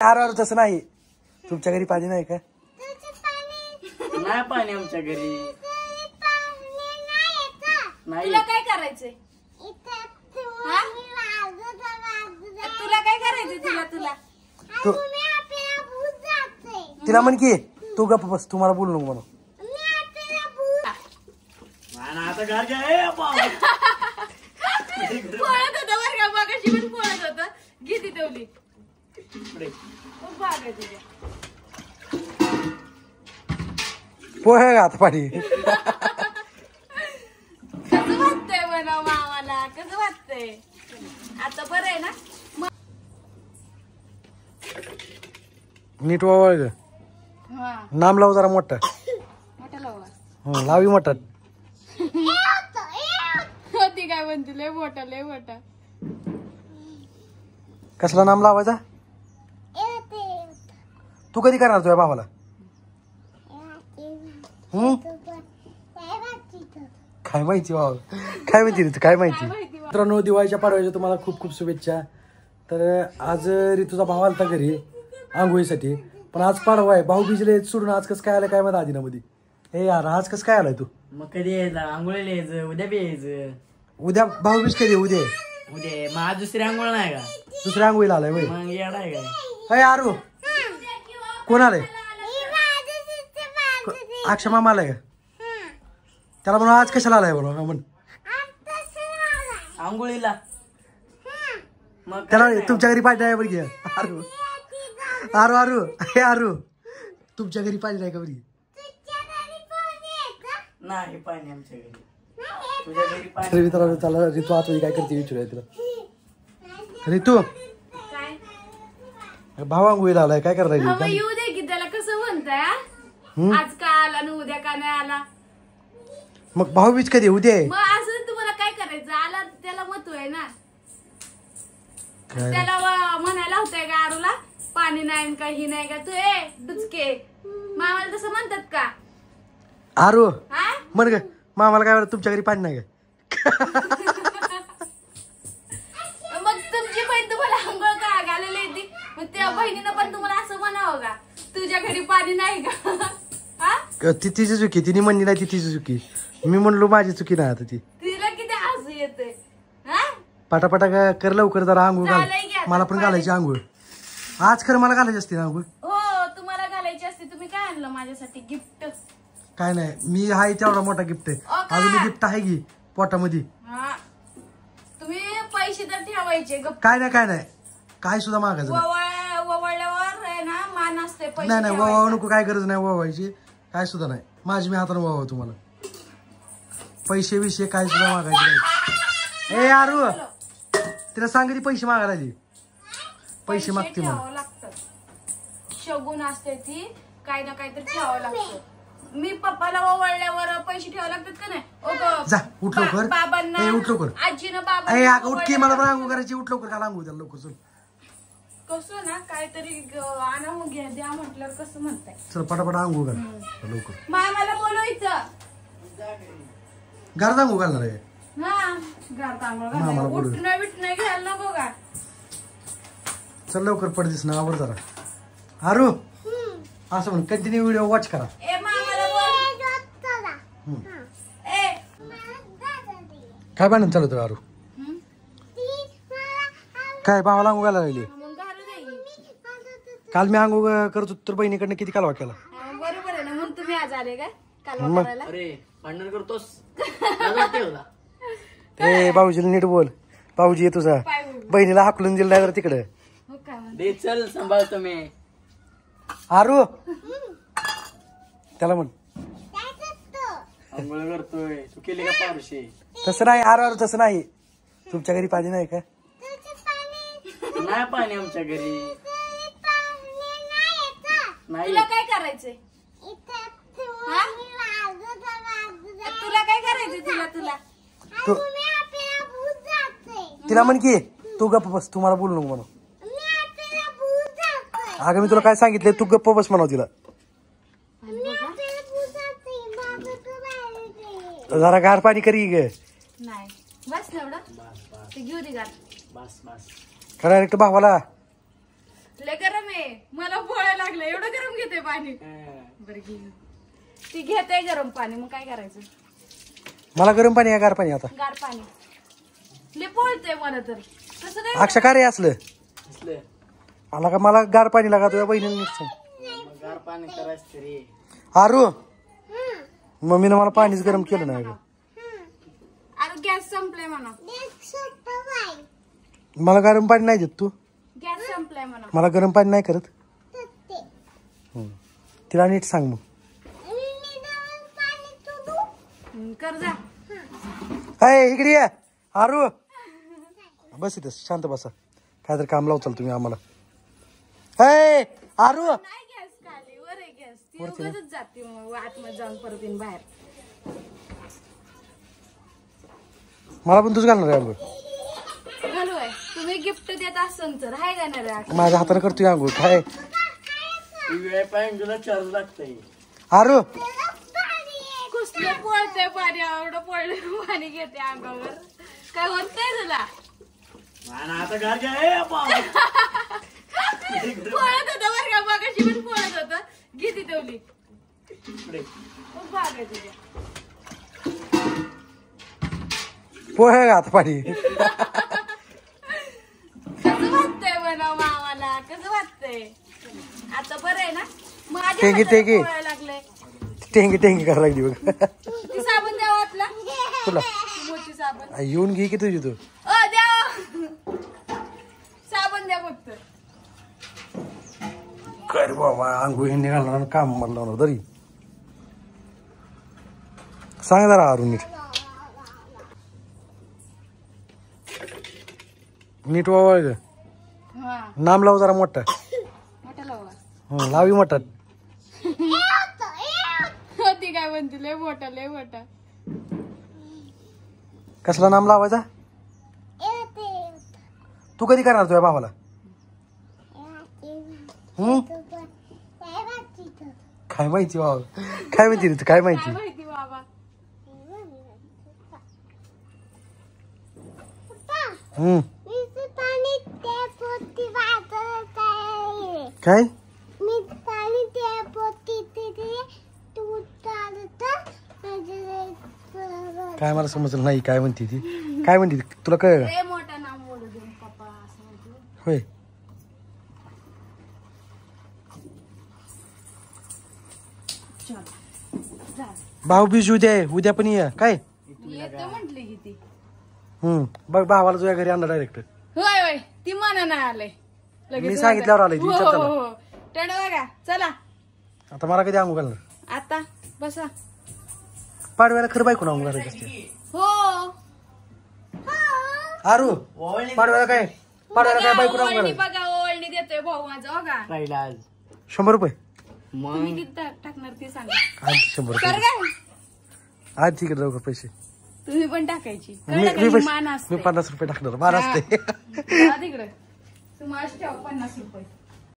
यार तसं नाही. तुमच्या घरी पाणी नाही का? नाही पाणी आमच्या घरी. तुला काय करायचंय? तुला काय करायचंय? तुला तिला म्हण की तू गप्प बस, तुम्हाला बोलू नको म्हणून. आता घर घ्या पळत होता बरं का, मागाशी पण पळत होता. घे ती ठेवली पोहे का आता पाणी. कसं वाटतंय म्हणा मामाला, कसं वाटतंय आता? बरं आहे ना? नीट वावळ ग. नाम लाव जरा मोठा. मोठा लावा. लावी मोठा. ती काय म्हणते लय मोठा लय मोठा. कसला नाम लावायचा? तू कधी करणार तुझ्या भावाला? काय माहिती भाऊ, काय माहिती ऋतू, काय माहिती. मित्रांनो, दिवाळीच्या पाडव्याच्या तुम्हाला खूप खूप शुभेच्छा. तर आज ऋतूचा भाव आलता घरी आंघोळीसाठी, पण आज पाडवा आहे. भाऊबीजेला सोडून आज कसं काय आलं काय माहिती आदिनामध्ये. हे यार आज कसं काय आलाय तू? मग कधी यायचं? आंघोळीला यायचं, उद्या बी यायचं. उद्या भाऊबीज कधी? उद्या मग आज दुसरी आंघोळ नाही का? दुसऱ्या आंघोळीला आलाय वय. मग येणार आहे काय? अय आरू, कोण आलंय? अक्षय मामा आलाय का? त्याला म्हणून आज कशाला आलाय म्हणून म्हण. आंघोळीला. मग त्याला तुमच्या घरी पाहिजे आहे बरं की. आरू आरू आरू हे आरू, तुमच्या घरी पाहिजे आहे का बरी? नाही पाणी आमच्या घरी. तुझ्या घरी पाणी. तर मित्रांनो, त्याला ऋतू आतमध्ये काय करते विचारूया तिला. ऋतू, भाऊ आंघोळीला आलाय, काय करायला? येऊ दे की त्याला. कसं म्हणताय आज का आला ना उद्या का नाही आला? मग भाऊबीज कधी? उद्या आहे. मग असं तुम्हाला काय करायचं? आला त्याला महत्व आहे ना. त्याला म्हणायला होतंय का आरूला पाणी नाही का ही नाही का? तू डुचके मामाला तसं म्हणतात का? आरू हा म्हण ग, मामाला काय तुमच्या घरी पाणी नाही का? मग तुमची बहीण तुम्हाला आंघोळ का घालायला येते, मग त्या बहिणीनं पण तुम्हाला असं म्हणावं का तुझ्या घरी पाणी नाही का? ती तिची चुकी, तिने म्हणली नाही ती तिची चुकी. मी म्हणलो माझी चुकी नाही. आता ती तिला किती हसू येते. पटापटा कर लवकर जरा आंघोळ घाल. मला पण घालायची आंघोळ आज. खरं मला घालायची असते ना आंघोळ. हो तुम्हाला घालायची असते. तुम्ही काय आणलं माझ्यासाठी गिफ्ट? काय नाही, मी हाय तेवढा मोठा गिफ्ट आहे. अजून गिफ्ट आहे की पोटामध्ये. तुम्ही पैसे तर ठेवायचे. काय नाही काय नाही, काय सुद्धा मागायचं ववळल्यावर आहे ना मान असते. नाही नाही ववाव नको, काय गरज नाही ववायची, काय सुद्धा नाही. माझी मी हाताने ववाव तुम्हाला. पैसे विषय काय सुद्धा मागायचे नाही. ए आरू, तिला सांग ती पैसे मागायला आली. पैसे मागते ठेवावं लागतं. शगुन असते ती, काही ना काहीतरी ठेवावं लागतं. मी पप्पाला ओवाळल्यावर पैसे ठेवावे लागतात का नाही? जा उठ लवकर. बाबांना उठ लवकर. आजीनं बाबा उठ की, मला पण आंघोळ करायची. उठ लवकर. का आंघोळ त्याला लवकर. चल कसं ना काहीतरी आणा मग घ्या द्या म्हटल्यावर कसं म्हणताय. चल पटापट आंघोळ कर लवकर. मामाला बोलवायचं. घरात आंघोळ घालणार आहे. हा घरात आंघोळ उठणं बिटणं घ्यायला नको का? चल लवकर पडतीस ना, आवर जरा. आरू असं म्हण, कंटिन्यू व्हिडिओ वॉच करा. काय भांडण चालू होतं आरू? काय भावाला आंघोळ घालायला लागली? काल मी आंघोळ करत होतो तर बहिणीकडनं किती कालवा केला. बरोबर आहे ना, म्हणून तुम्ही आज आले काय कालवा करायला? अरे भांडण करतोस. ए भाऊजीला नीट बोल. भाऊजी आहे तुझा. बहिणीला हाकलून दिलं तर तिकडे. दे चल सांभाळतो मी. आरू त्याला म्हण आंघोळ करतोय. तू केली का पारुशी? तसं नाही आरू, तसं नाही. तुमच्या घरी पाणी नाही का? नाही पाणी आमच्या घरी. नाही. तुला काय करायचंय? तुला काय करायचंय? तुला तिला म्हण की तू गप्प बस, तुम्हाला बोलू नको म्हणून. अगं मी तुला काय सांगितलंय, तू गप्प बस म्हणाव तिला. जरा गार पाणी करी ग. नाही बस एवढं ते घेऊ दे गार. बस बस. डायरेक्ट भावाला लय गरम आहे. घेते पाणी हा. बरं घे ती घेते गरम पाणी मग काय करायचं मला गरम पाणी आहे गार पाणी आता गार पाणी लय पोळतंय मला तर तसं नाही अक्षा काय रे असलं असलं आला का मला गार पाणी लागा तुझ्या बहिणीने नीट सांग. मग गार पाणी करायचं तरी आरू मम्मीनं मला पाणीच गरम केलं नाही अगं. अरे गॅस संपलाय म्हणा मला गरम पाणी नाही देत तू गॅस संपलाय म्हणा मला गरम पाणी नाही करत तिला नीट सांग मग कर जा अय इकडे ये आरू बस इथं शांत बसा काहीतरी काम लावचाल तुम्ही आम्हाला अय आरू नाही गॅस खाली वर आहे गॅस ती उगाचच जाते मग आतमध्ये जाऊन परत येईन बाहेर मला पण तूच घालणार आहे आंघोळ घालू आहे तुम्ही गिफ्ट देत असन तर हाय का नाही रे? माझ्या हाताने करतोय आंघोळ काय ती वेळ पाहिजे तुला चार्ज लागतंय आरू कुसलं पोळतंय पाणी एवढं पोळलं पाणी घेते अंगावर काय होतंय तुला आणि आता गार घ्या पोळत होतं बरं का मागाशी पण पोळत होतं घेते तेवढी इकडे खूप भाग आहे तुझ्या पोहे का आता पाणी कसं वाटतंय म्हणा मामाला कसं वाटतंय आता बरं आहे ना माझ्या टेंगी, हाताला टेंगी. पोळायला लागले टेंगी टेंगी करायला लागली बघ ती साबण द्यावा आपला तुला ती मोठी साबण येऊन घे की तुझी तू द्या साबण द्या फक्त कर बाबा आंघोळ हे घालणार काम मला लावणार तरी सांग जरा आरू नीट नीट वावळ ग हा नाम लाव जरा मोठा मोठा लावा लावी मोठा ती काय म्हणते लय मोठा लय मोठा कसला नाम लावायचा तू कधी करणार तुझ्या भावाला काय माहिती बाबा काय माहिती रे तू काय माहिती काय माहिती बाबा काय काय मला समजलं नाही काय म्हणते ती काय म्हणते ती? तुला कळ लय मोठा नाम बोलू दे पप्पा असं म्हणते होय चल भाऊ बीज उद्या आहे. उद्या पण ये काय येतो म्हंटली की ती बघ भावाला तुझ्या घरी आणलं डायरेक्ट होय होय ती मना नाही आलंय मी सांगितल्यावर आलंय ती, हो विचार त्याला. हो हो टेड बघा चला आता मला कधी आंघोळ घालणार आता बसा पाडव्याला खरं बायको आंघोळ घालायची असते हो आरू पाडव्याला काय बायको आंघोळ ओळणी घालायची बघा ओळणी देतोय भाऊ माझा बघा राहिला आज 100 रुपये मग तुम्ही किती टाकणार ते सांगा आज 100 कर रुपये काय आज तिकडे जाऊ का पैसे तुम्ही पण टाकायची मी कळलं का? ही मान पैसे असते मी 50 रुपये टाकणार 12 असते तिकडे तुम्हाला ठेवा 50 रुपये